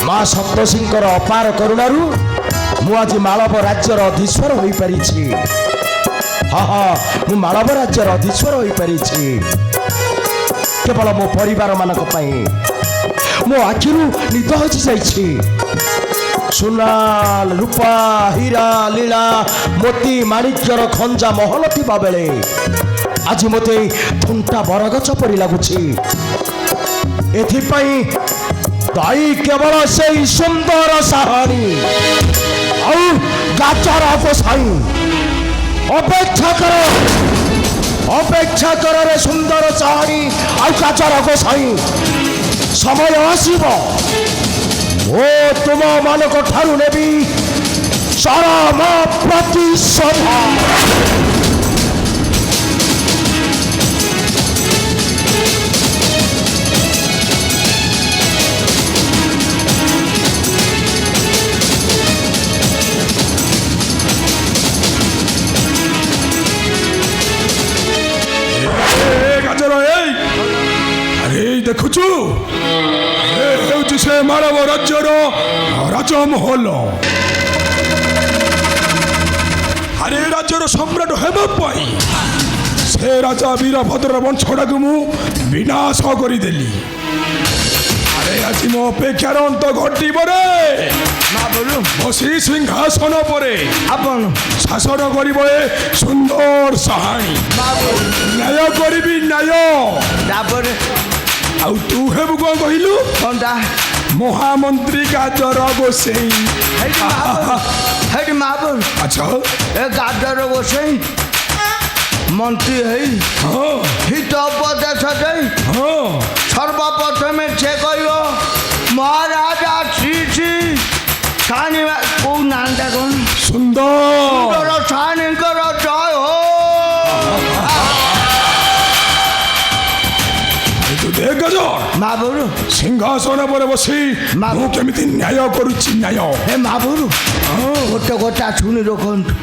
ମା ସପ୍ତର୍ଷିଙ୍କର ଅପାର କରୁଣାରୁ ମୁଁ ଆଜି ମାଳବ ରାଜ୍ୟର ଅଧୀଶ୍ୱର ହୋଇପାରିଛି। ହଁ ହଁ, ମୁଁ ମାଳବ ରାଜ୍ୟର ଅଧୀଶ୍ୱର ହୋଇପାରିଛି କେବଳ ମୋ ପରିବାର ମାନଙ୍କ ପାଇଁ। ମୋ ଆଖିରୁ ନିଦ ହଜି ଯାଇଛି। ସୁନା ରୂପା ହୀରା ଲୀଳା ମୋତି ମାଣିକ୍ୟର ଖଞ୍ଜା ମହଲ ଥିବା ବେଳେ ଆଜି ମୋତେ ଥୁଣ୍ଟା ବରଗଛ ପରି ଲାଗୁଛି। ଏଥିପାଇଁ ଦାୟୀ କେବଳ ସେଇ ସୁନ୍ଦର ସାହାଣୀ ଆଉ ଗାଜର ଗୋସାଇଁ। ଅପେକ୍ଷା କରରେ ସୁନ୍ଦର ସାହାଣୀ ଆଉ ଗାଜର ଗୋସାଇଁ। ସମୟ ଆସିବ ଓ ତୁମ ମାନଙ୍କ ଠାରୁ ନେବି ଚରମ ପ୍ରତିଶୋଧ। ଦେଖୁଛୁ, ହେଉଛି ସେ ମାଳବ ରାଜ୍ୟର ରାଜମହଲ। ଆରେ ରାଜ୍ୟର ସମ୍ରାଟ ହେବା ପାଇଁ ସେ ରାଜା ବୀରଭଦ୍ର ବଂଶଟାକୁ ମୁଁ ବିନାଶ କରିଦେଲି। ଆରେ ଆଜି ମୋ ଅପେକ୍ଷାର ଅନ୍ତ ଘଟିବରେ ବସି ସିଂହାସନ ପରେ ଆପଣ ଶାସନ କରିବ ଏ ସୁନ୍ଦର ସାହାଣୀ। ନ୍ୟାୟ କରିବି ନ୍ୟାୟ। ତାପରେ ଆଉ ତୁ ହେବୁ କଣ କହିଲୁ? ମହାମନ୍ତ୍ରୀ ଗାଜର ଗୋସେଇଁ। ଆଚ୍ଛା, ଏ ଗାଜର ଗୋସେଇଁ ମନ୍ତ୍ରୀ ହେଇ ହିତ ଉପଦେଶ ଦେଇ ସର୍ବପ୍ରଥମେ ସେ କହିବ ମହାରାଜା ଶ୍ରୀ ଶ୍ରୀ ସାହାଣୀ କୋଉ ନାଁଟା କଣ? ସୁନ୍ଦର ସାହାଣୀଙ୍କର ଜୟ ହୋ। ସିଂହାସନ ପରେ ବସି ମୁଁ କେମିତି ନ୍ୟାୟ କରୁଛି ନ୍ୟାୟ। ହେ ମହାପୁରୁ, ଗୋଟେ କଥା ଶୁଣି ରଖନ୍ତୁ।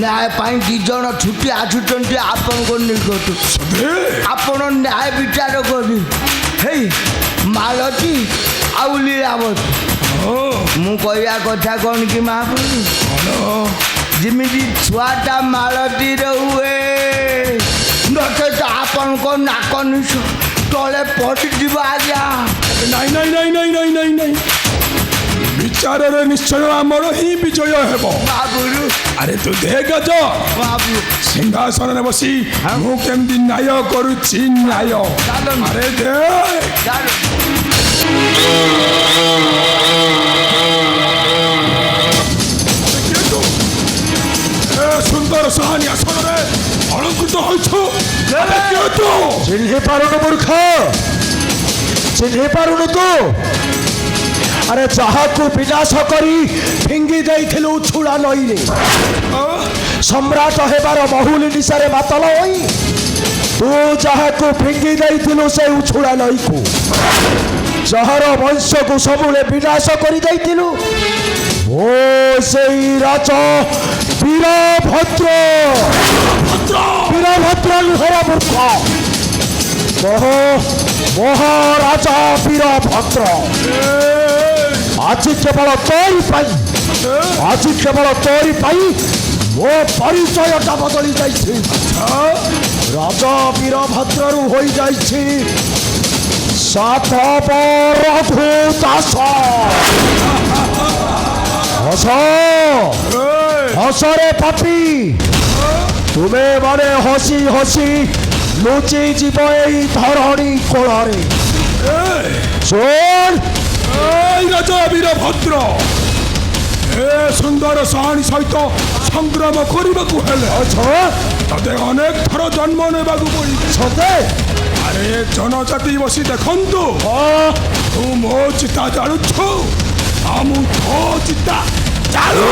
ନ୍ୟାୟ ପାଇଁ 2 ଜଣ ଛୁଟି ଆସୁଛନ୍ତି ଆପଣଙ୍କ ନିକଟ। ଆପଣ ନ୍ୟାୟ ବିଚାର କରି ହେଇ ମାଳତୀ ଆଉ ଲୀଳାବତୀ। ମୁଁ କହିବା କଥା କଣ କି ମହାପୁରୁ, ଯେମିତି ଛୁଆଟା ମାଳତୀର ହୁଏ ନଚେତ ଆପଣଙ୍କ ନାକ ନିଶ ତଳେ ପଡ଼ିଯିବ। ଆଜ୍ଞା ନାଇଁ ନାଇଁ ନାଇଁ ନାଇଁ ନାଇଁ ନାଇଁ ନାଇଁ, ବିଚାରରେ ନିଶ୍ଚୟ ଆମର ହିଁ ବିଜୟ ହେବ। ଆରେ ତୁ ଦେଖ ସିଂହାସନରେ ବସି ମୁଁ କେମିତି ନ୍ୟାୟ କରୁଛି ନ୍ୟାୟ। ଆରେ ସୁନ୍ଦର ସାହାଣୀ ଆସନରେ ଅଳଙ୍କୃତ ହୋଇଛୁ। ଚିହ୍ନି ପାରୁନୁ ମୂର୍ଖ, ଚିହ୍ନି ପାରୁନୁ ତୁ? ଆରେ ଯାହାକୁ ବିନାଶ କରି ଫିଙ୍ଗି ଦେଇଥିଲୁ ଛୁଳା ନଈରେ, ସମ୍ରାଟ ହେବାର ମହୁଲି ନିଶାରେ ମାତଲ ହୋଇ ତୁ ଯାହାକୁ ଫିଙ୍ଗି ଦେଇଥିଲୁ ସେ ଉଛୁଳା ନଈକୁ, ଯାହାର ବଂଶକୁ ସବୁବେଳେ ବିନାଶ କରି ଦେଇଥିଲୁ, ଓ ସେଇ ରାଜ ବୀରଭଦ୍ର। ବୀରଭଦ୍ର ନୁହେଁ ମୂର୍ଖ, ମହାରାଜା ବୀରଭଦ୍ର। ଆଜି କେବଳ ତୋରି ପାଇଁ ମୋ ପରିଚୟଟା ବଦଳି ଯାଇଛି। ରାଜା ବୀରଭଦ୍ରରୁ ହୋଇଯାଇଛି ସାତବରଘୁ ଦାସ। ହସରେ ପାପି, ତୁମେ ମାନେ ହସି ହସି ଲୁଚି ଯିବ ଏଇ ଧରଣୀ କୋଳରେ। ଶୁଣ ରାଜା ବୀରଭଦ୍ର, ଏ ସୁନ୍ଦର ସାହାଣୀ ସହିତ ସଂଗ୍ରାମ କରିବାକୁ ହେଲେ ତତେ ଅନେକ ଥର ଜନ୍ମ ନେବାକୁ ପଡ଼ିବ। ଆରେ ଜନଜାତି ବସି ଦେଖନ୍ତୁ, ତୁ ମୋ ଚିତା ଜାଳୁଛୁ ଆଉ ମୁଁ ତୋ ଚିତା ଜାଳୁ।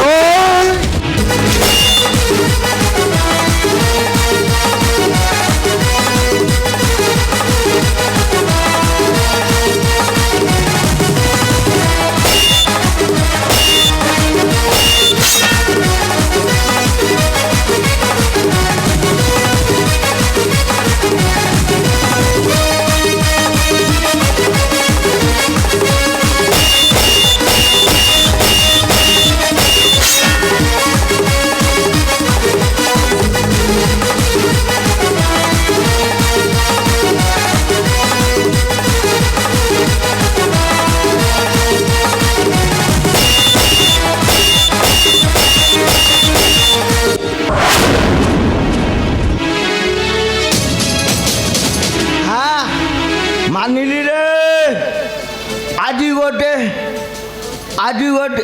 गोटे आज गोटे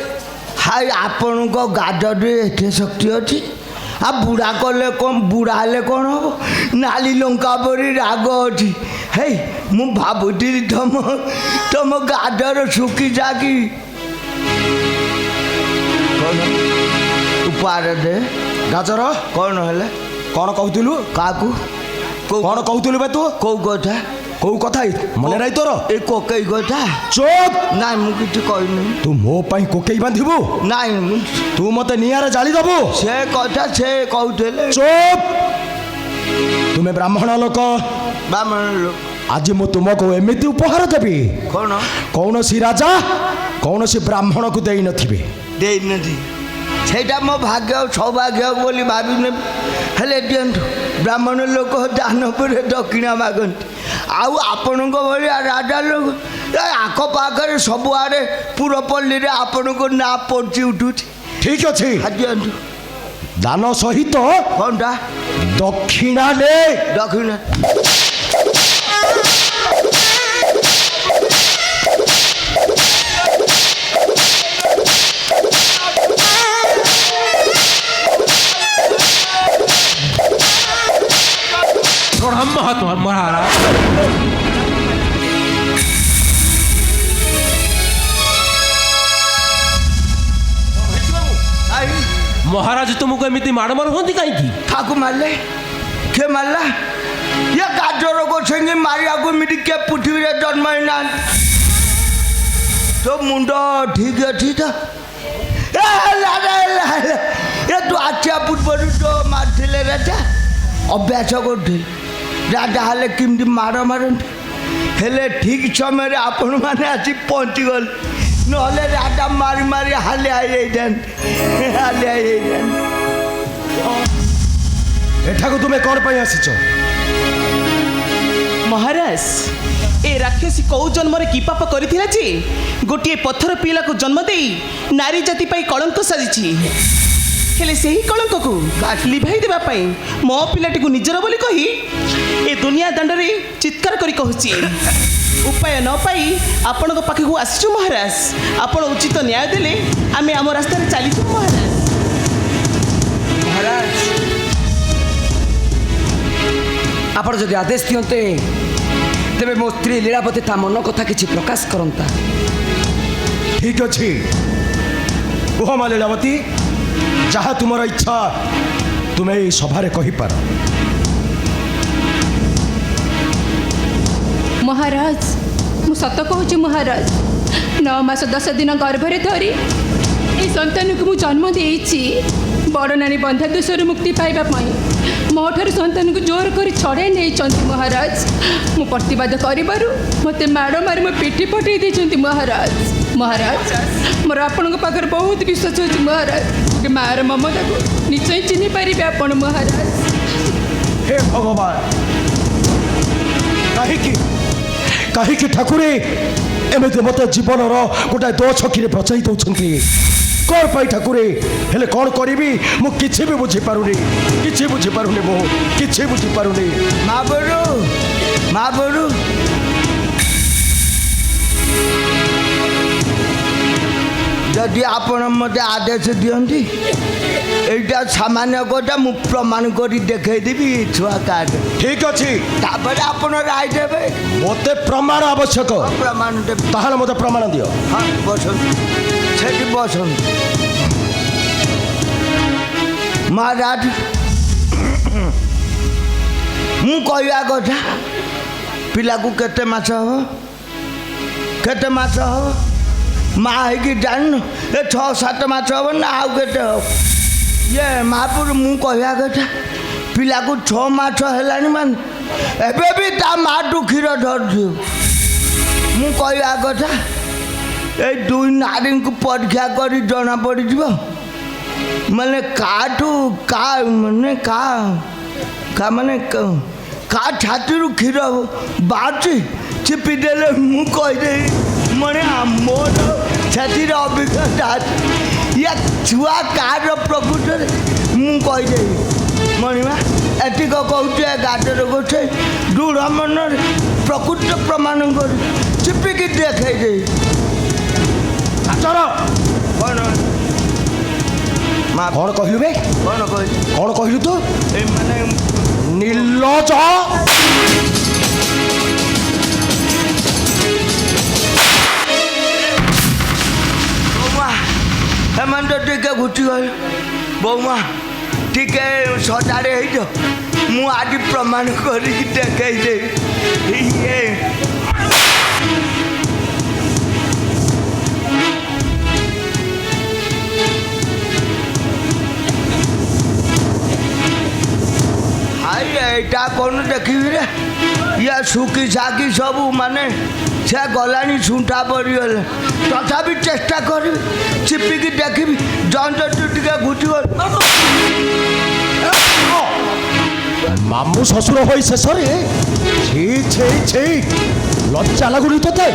हाय आपण को गाजरे एते शक्ति अच्छी आ बुढ़ा कले कौन बुढ़ा हेले कौन हम नाली लंका परी राग अच्छी हे मु भाबुती तुम तुम गाजर सुखी जाकी उपहार दे ଗାଜର कौन हेले କ'ଣ କହୁଥିଲୁ काकू କ'ଣ କହୁଥିଲୁ ବେ ତୁ कौ कथा କୋଉ କଥା ମନେ ନାହିଁ ତୋର ए कोकई कथा ଚୁପ୍ ना मु किछ कहनी ତୁ ମୋ ପାଇଁ କୋକେଇ ବାନ୍ଧିବୁ ନାଇଁ ତୁ ମତେ ନିଆଁରେ ଜାଳି ଦବୁ ସେ କଥା ସେ କହୁଥିଲେ ଚୁପ୍ ତୁମେ ବ୍ରାହ୍ମଣ ଲୋକ ବ୍ରାହ୍ମଣ ଲୋକ ଆଜି ମୁଁ ତୁମକୁ ଏମିତି ଉପହାର ଦେବି କ'ଣ କୌଣସି ରାଜା କୌଣସି ବ୍ରାହ୍ମଣକୁ ଦେଇନଥିବେ ଦେଇନଥି ସେଇଟା ମୋ ଭାଗ୍ୟ ସୌଭାଗ୍ୟ ବୋଲି ଭାବିନେବି ହେଲେ ଦିଅନ୍ତୁ ବ୍ରାହ୍ମଣ ଲୋକ ଦାନ ପରେ ଦକ୍ଷିଣା ମାଗନ୍ତି ଆଉ ଆପଣଙ୍କ ଭଳିଆ ରାଜା ଲୋକ ଏ ଆଖପାଖରେ ସବୁଆଡ଼େ ପୁରପଲ୍ଲୀରେ ଆପଣଙ୍କ ନାଁ ପଡ଼ିଛି ଉଠୁଛି ଠିକ ଅଛି ଦିଅନ୍ତୁ ଦାନ ସହିତ କ'ଣଟା ଦକ୍ଷିଣା ନେ ଦକ୍ଷିଣା प्रणाम महात्मा महाराज महाराज तुमको एमती माड़ मारुंट कहीं କାହାକୁ ମାରିଲେ କିଏ ମାରିଲା ଇଏ ଗାଜର ଗୋଛେଙ୍ଗି ମାରିବାକୁ ଏମିତି କିଏ ପୃଥିବୀରେ ଜନ୍ମ ହେଇନାହାନ୍ତି ତୋ ମୁଣ୍ଡ ଠିକ ଅଛି ତ ଏ ତୁ ଆସିବା ପୂର୍ବରୁ ତ ମାରିଥିଲେ ରାଜା ଅଭ୍ୟାସ କରୁଥିଲେ ରାଜା ହେଲେ କେମିତି ମାଡ଼ ମାରନ୍ତି ହେଲେ ଠିକ ସମୟରେ ଆପଣମାନେ ଆସି ପହଞ୍ଚିଗଲେ ନହେଲେ ରାଜା ମାରି ମାରି ହାଲିଆ ହେଇଯାଇଥାନ୍ତି ହାଲିଆ ହେଇଯାଇଥାନ୍ତି ଏଠାକୁ ତୁମେ କ'ଣ ପାଇଁ ଆସିଛ महाराज ए राक्षसी कौ जन्म की पाप करथिला जे गोटे पत्थर पिला को जन्म दे नारी जाति पाई कलंक साजिछि हेले सेही कलंक को लिभाई देबा पाई मो पिलाटी को निजर बोली कही ए दुनिया दंडरे चित्कार करी कहूछि उपाय न पाई आपण को पाखे को आसिछु महाराज आपण उचित न्याय देले आमे आम रास्ता रे चलीछु महाराज महाराज ଆପଣ ଯଦି ଆଦେଶ ଦିଅନ୍ତେ ତେବେ ମୋ ସ୍ତ୍ରୀ ଲୀଳାବତୀ ତା ମନ କଥା କିଛି ପ୍ରକାଶ କରନ୍ତା ଠିକ ଅଛି କୁହ ମା ଲୀଳାବତୀ ଯାହା ତୁମର ଇଚ୍ଛା ତୁମେ ଏହି ସଭାରେ କହିପାର महाराज मु सत कहूँ महाराज 9 मास 10 दिन गर्भरे धरी ए संतान को मु जन्म देइछि बड़ नानी बंधा दोषर मुक्ति पाइबा पाई मोठार संतान को जोर कर छड़े नहीं महाराज मु प्रतिवाद करिबारु मते माड़ मारी मो पिठी पटई देइछंती महाराज महाराज मोर आपण पाखर बहुत विश्वास होछि महाराज कि मार ममता को निश्चय चिन्हि पारिबे आपण महाराज हे भगवान କାହିଁକି ଠାକୁରେ ଏମିତି ମୋତେ ଜୀବନର ଗୋଟାଏ ଦୋ ଛକିରେ ବଚାଇ ଦେଉଛନ୍ତି କ'ଣ ପାଇଁ ଠାକୁରେ ହେଲେ କ'ଣ କରିବି ମୁଁ କିଛି ବି ବୁଝିପାରୁନି ମୁଁ କିଛି ବୁଝିପାରୁନି ମା ବରୁ ଯଦି ଆପଣ ମୋତେ ଆଦେଶ ଦିଅନ୍ତି এইটা সামান্য কথা মু প্রমাণ করে দেখাইদেবি ছুয়া কার্ড ଠିକ ଅଛି তারপরে আপনার রায় দেবে ମୋତେ ପ୍ରମାଣ ଆବଶ୍ୟକ প্রমাণ দেবে ତାହେଲେ ମୋତେ ପ୍ରମାଣ ଦିଅ হ্যাঁ বসুন সেটি বসুন মহারাজ মু কহিবা কথা পিলাকু কেতে মাস হব কেতে মাস হব মা হইকি জানিন এ 6-7 মাস হব না আউ কেতে হব ये महापुर मु कहवा कथा पिला को 6 मास हेलानी मान एबे भी ता माटू क्षीर धरछु मु कहवा कथा ए दुई नारी को परीक्षा करी जना पड़ी जीव माने काठू का माने का माने का छाती रु क्षीर बाची चिपी देले मु कह दे माने मोर छाती रे अभिज्ञता या छुआ कार प्रकृत मु कहीदेवी मणिमा एतिक कहूँ गाजर गोटे दृढ़ मन प्रकृत प्रमाण कर चिपिकी देखई दे କ'ଣ କହିଲୁ ବେ କ'ଣ କହିଲି କ'ଣ କହିଲୁ ତୁ ଏଇ ମାନେ ନିର୍ଲଜ ବୌମା ଏମାନେ ତ ଟିକେ ଘୁଟିଗଲେ ବୌମା ଟିକେ ସଜାଡ଼େ ହେଇଛ ମୁଁ ଆଜି ପ୍ରମାଣ କରିକି ଦେଖେଇଦେବି ଇଏ ହାଇ ଏଇଟା କ'ଣ ଦେଖିବି ରେ ଇଏ ଶୁକି ଶାକି ସବୁ ମାନେ ସେ ଗଲାଣି ଝୁଣ୍ଟା ପଡ଼ିଗଲେ ତଥାପି ଚେଷ୍ଟା କରିବି ଚିପିକି ଦେଖିବି ଜଞ୍ଜଟୁ ଟିକେ ଘୁଟିଗଲେ ମାମୁଁ ଶ୍ୱଶୁର ହୋଇ ଶେଷରେ ଛି ଛି ଛି ଲଜ୍ଜା ଲାଗୁନି ତୋତେ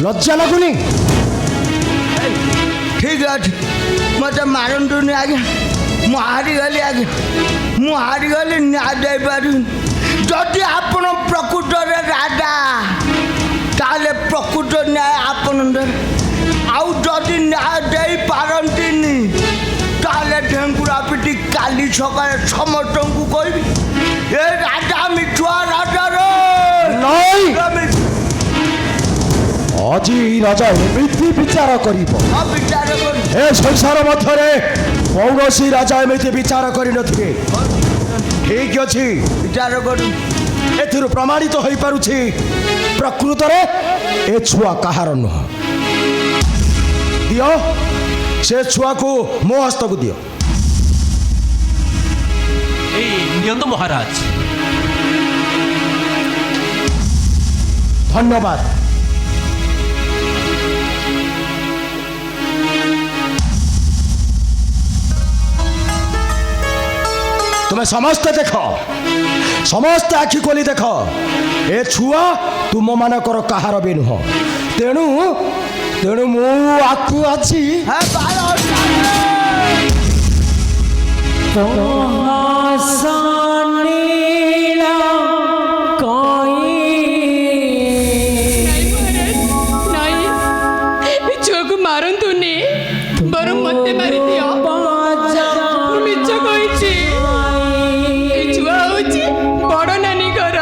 ଲଜ୍ଜା ଲାଗୁନି ଠିକ୍ ଅଛି ମୋତେ ମାରନ୍ତୁନି ଆଜ୍ଞା ମୁଁ ହାରିଗଲି ଆଜ୍ଞା ମୁଁ ହାରିଗଲି ନ୍ୟାୟ ଦେଇପାରିବିନି ଯଦି ଆପଣ ପ୍ରକୃତରେ ରାଜା ତାହେଲେ ପ୍ରକୃତ ନ୍ୟାୟ ଆପଣ ଦେବେ ଆଉ ଯଦି ନ୍ୟାୟ ଦେଇପାରନ୍ତିନି ତାହେଲେ ଢେଙ୍କୁରା ପିଟି କାଲି ସକାଳେ ସମସ୍ତଙ୍କୁ କହିବି ଏ ରାଜା ମିଠୁଆ ରାଜାରେ ନାଇଁ ଆଜି ରାଜା ଏମିତି ବିଚାର କରିବ ବିଚାର କରି ଏ ସଂସାର ମଧ୍ୟରେ କୌଣସି ରାଜା ଏମିତି ବିଚାର କରିନଥିବେ ଠିକ ଅଛି ବିଚାର କରି ଏଥିରୁ ପ୍ରମାଣିତ ହୋଇପାରୁଛି ପ୍ରକୃତରେ ଏ ଛୁଆ କାହାର ନୁହଁ ଦିଅ ସେ ଛୁଆକୁ ମୋ ହସ୍ତକୁ ଦିଅ ଏଇ ନିଅନ୍ତୁ ମହାରାଜ ଧନ୍ୟବାଦ ତୁମେ ସମସ୍ତେ ଦେଖ ସମସ୍ତେ ଆଖି ଖୋଲି ଦେଖ ଏ ଛୁଆ ତୁମମାନଙ୍କର କାହାର ବି ନୁହଁ ତେଣୁ ତେଣୁ ମୁଁ ଆକୁ ଅଛି ନାଇଁ ଛୁଆକୁ ମାରନ୍ତୁନି ବରଂ ମତେ ମାରିଦିଅ ମୁଁ ମିଛ କହିଛି ଏ ଛୁଆ ହଉଛି ବଡ଼ ନାନୀଙ୍କର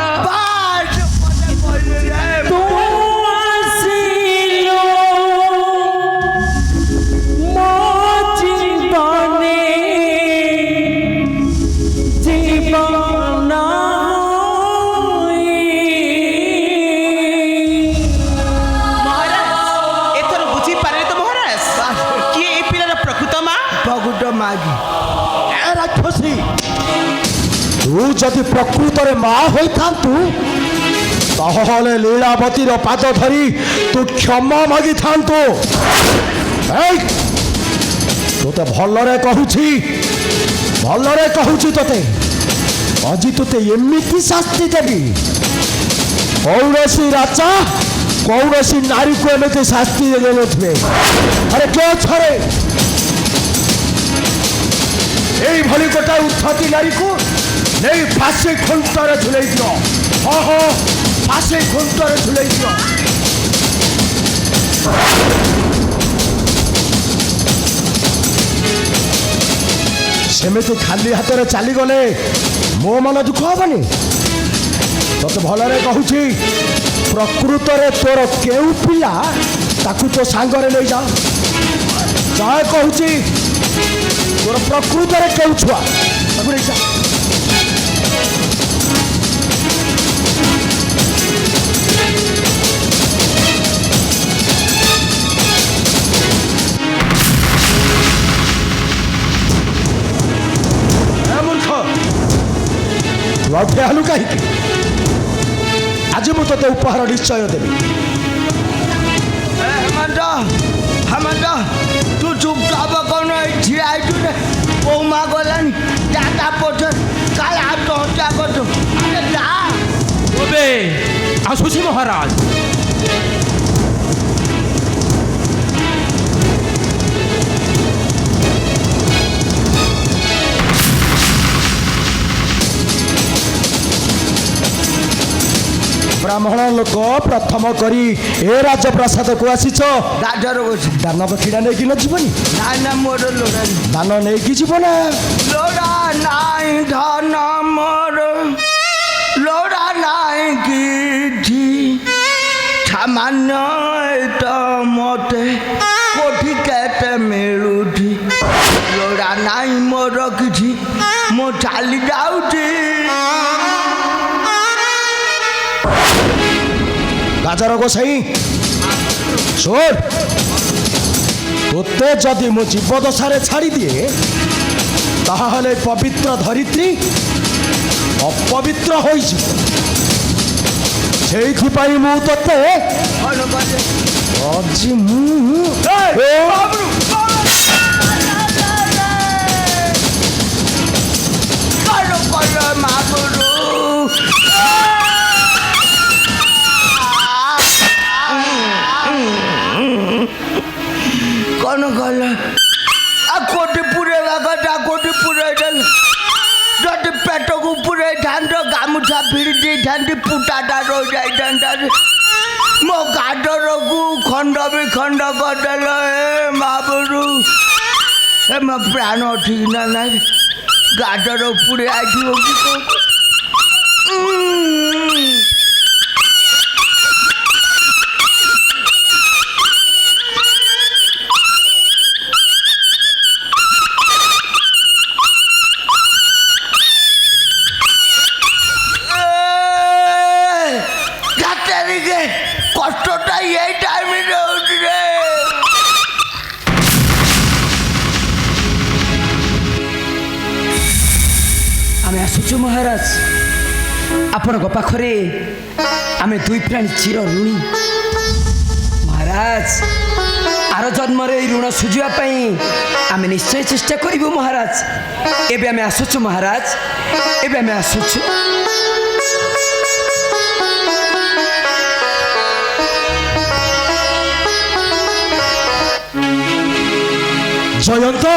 ଏଥର ବୁଝିପାରିଲେ ତ ମହାରାଜ କିଏ ଏ ପିଲାର ପ୍ରକୃତ ମା ପ୍ରକୃତ ମାଗି ଏ ରାକ୍ଷସୀ ତୁ ଯଦି ପ୍ରକୃତରେ ମା ହୋଇଥାନ୍ତୁ ତାହେଲେ ଲୀଳାବତୀର ପାଦ ଧରି ତୁ କ୍ଷମା ମାଗିଥାନ୍ତୁ ଏଇ ତୋତେ ଭଲରେ କହୁଛି ତୋତେ ଆଜି ତୋତେ ଏମିତି ଶାସ୍ତି ଦେବି କୌଣସି ରାଜା କୌଣସି ନାରୀକୁ ଏମିତି ଶାସ୍ତି ଦେଉନଥିବେ ଆରେ କେଉଁ ଛରେ এইভাবে গোটায় উদ্ধতি নারীକୁ নেই ফাঁসি খুঁটরে ঝুলাই দিও ହଁ ফাঁসি খুঁটরে ঝুলাই দিও ସେମିତି ଖାଲି ହାତରେ ଚାଲିଗଲେ ମୋ ମନ ଦୁଃଖ ହବନି ତତେ ଭଲରେ କହୁଛି ପ୍ରକୃତରେ ତୋର କେଉଁ ପିଲା ତାକୁ ତୋ ସାଙ୍ଗରେ ନେଇଯାଅ ଯାହା କହୁଛି ତୋର ପ୍ରକୃତରେ କେଉଁ ଛୁଆ ତାକୁ ନେଇଯା লজ্জা হলু কাহিকি আজ মু তোতে উপহার নিশ্চয় দেবি হেমন্ত তু চুপচাপ কোন ঠিয়া হইছু রে বৌমা গলানি যা পছর কাল আত্মহত্যা করছো আরে যা তবে আসুছি মহারাজ ବ୍ରାହ୍ମଣ ଲୋକ ପ୍ରଥମ କରି ଏ ରାଜପ୍ରାସାଦକୁ ଆସିଛ ରାଜର ବସି ଦାନ ଦକ୍ଷିଣା ନେଇକି ନ ଯିବନି ନା ନା ମୋର ଲୋଡ଼ା ଦାନ ନେଇକି ଯିବ ନା ଲୋଡ଼ା ନାଇଁ ଧନ ମୋର ଲୋଡ଼ା ନାଇଁ କିଛି ସାମାନ୍ୟ ତ ମତେ କୋଠି କେତେ ମିଳୁଛି ଲୋଡ଼ା ନାଇଁ ମୋର କିଛି ମୁଁ ଚାଲି ଯାଉଛି ଗାଜର ଗୋସାଇ ଶୁଣ ତୋତେ ଯଦି ମୁଁ ଜୀବଦଶାରେ ଛାଡ଼ିଦିଏ ତାହେଲେ ପବିତ୍ର ଧରିତ୍ରୀ ଅପବିତ୍ର ହୋଇଯିବ ସେଇଥିପାଇଁ ମୁଁ ତୋତେ କ'ଣ କଲେ ଆଜି ମୁଁ କ'ଣ କଲେ ମାଗୁରୁ କ'ଣ କଲେ ଆଉ କୋଟି ପୁରେଇବା କଥା କୋଟି ପୁରେଇ ଦେଲେ ଯଦି ପେଟକୁ ପୁରେଇଥାନ୍ତ ଗାମୁଛା ଭିଡ଼ି ଦେଇଥାନ୍ତି ପୁଟାଟା ରହିଯାଇଥାନ୍ତା ମୋ ଗାଡରକୁ ଖଣ୍ଡ ବି ଖଣ୍ଡ କରିଦେଲ ଏ ମାବୁରୁ ଏ ମୋ ପ୍ରାଣ ଠିକ ନା ନାହିଁ ଗାଡର ପୁରେ ଆସିବ କି কষ্টটা এই টাইমে রয়েছে রে ଆମେ ଆସୁଛୁ ମହାରାଜ ଆପଣଙ୍କ ପାଖରେ ଆମେ ଦୁଇ ପ୍ରାଣୀ ଚିର ଋଣୀ ମହାରାଜ ଆର ଜନ୍ମରେ ଏଇ ଋଣ ସୁଝିବା ପାଇଁ ଆମେ ନିଶ୍ଚୟ ଚେଷ୍ଟା କରିବୁ ମହାରାଜ ଏବେ ଆମେ ଆସୁଛୁ ମହାରାଜ ଏବେ ଆମେ ଆସୁଛୁ ଜୟନ୍ତ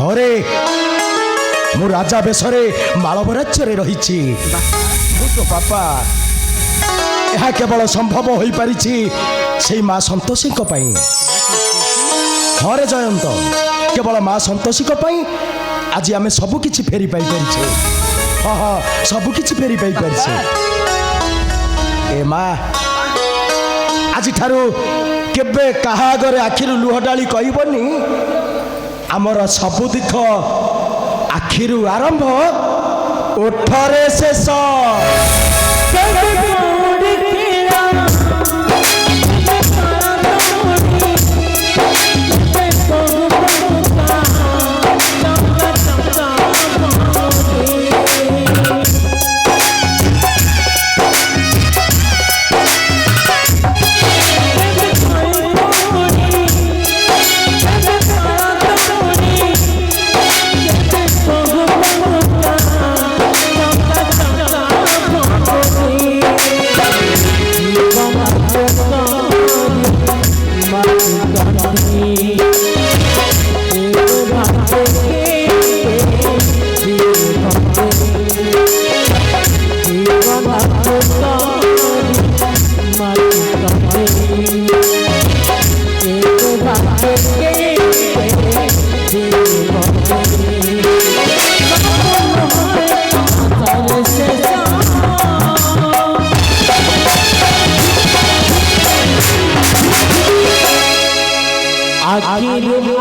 ହରେ ମୁଁ ରାଜା ବେଶରେ ମାଳବ ରାଜ୍ୟରେ ରହିଛି ବାପା ଏହା କେବଳ ସମ୍ଭବ ହୋଇପାରିଛି ସେଇ ମା ସନ୍ତୋଷୀଙ୍କ ପାଇଁ ହରେ ଜୟନ୍ତ କେବଳ ମା ସନ୍ତୋଷୀଙ୍କ ପାଇଁ ଆଜି ଆମେ ସବୁକିଛି ଫେରି ପାଇପାରିଛେ ହଁ ହଁ ସବୁକିଛି ଫେରି ପାଇପାରିଛେ ଏ ମା ଆଜିଠାରୁ କେବେ କାହା ଆଗରେ ଆଖିରୁ ଲୁହ ଢାଳି କହିବନି ଆମର ସବୁ ଦିଗ ଆଖିରୁ ଆରମ୍ଭ ଓଠରେ ଶେଷ ଆଗରୁ